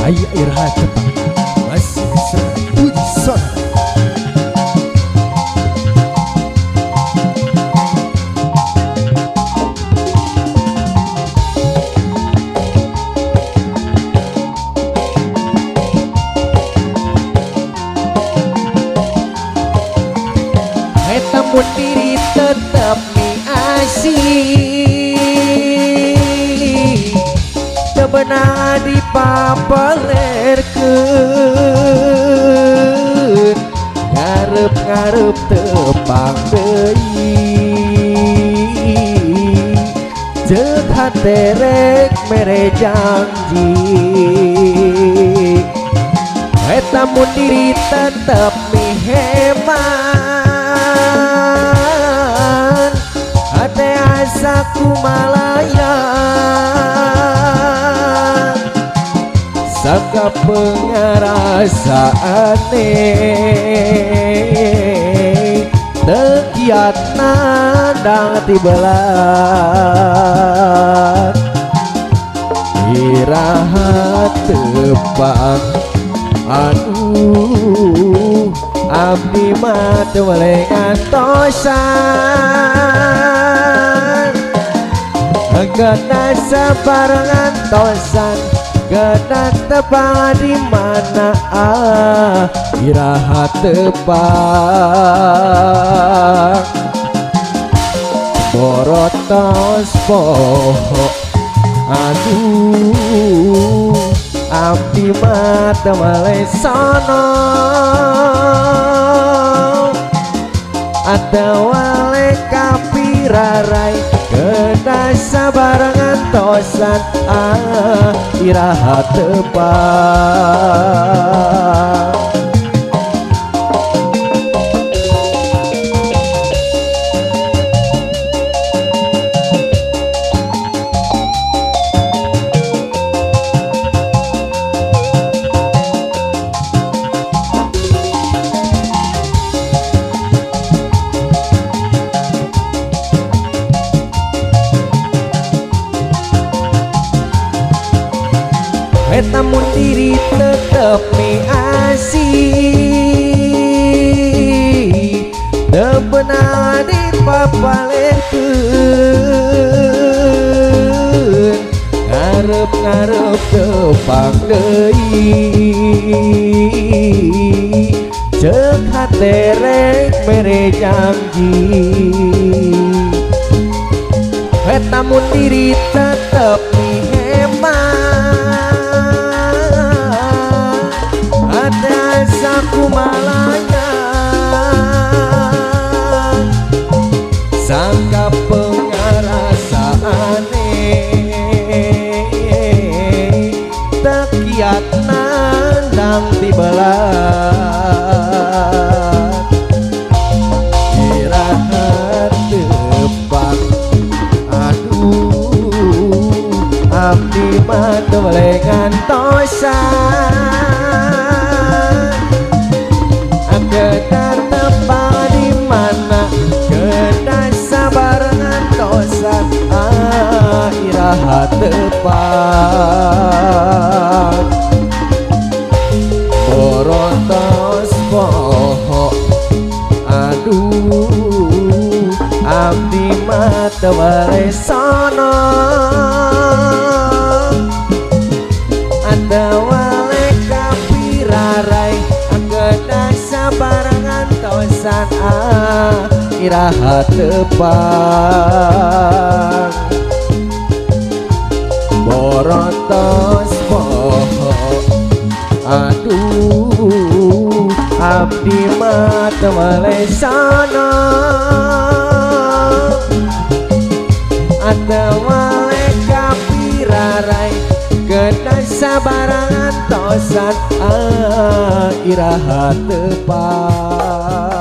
Saya Irha Jepang masih bisa puji sonora. Namun diri tetap mi asih sebenarnya dipapalerkeun ngarep-ngarep tepang deui ceuk haterek mere janji eta mun diri tetep mi heman ate asa kumalayan saka pengarasane tekiat nandang tibelat iraha tepang aduh abdi mah teu boleh ngantosan geuna sabareng ngantosan geuna tepang di mana iraha tepang borotos poho aduh abdi mah teu boleh sono atau wale kapirarai geuna sabareng ngantosan iraha tepang eta mun diri tetep mi asih teu beunang dipapalekeun ngarep-ngarep tepang deui ceuk haterek mere janji eta mun diri tetep mi heman kumalayan sangka pengarasane tekiat nandang tibelat iraha tepang aduh abdi mah teu boleh ngantosan geuna tepang di mana geuna sabareng ngantosan iraha tepang borotos poho aduh abdi mah teu boleh sono atau wale kapirarai geuna sabareng ngantosan iraha tepang borotos poho aduh abdi mah teu boleh sono atau wale kapirarai geuna sabareng ngantosan iraha tepang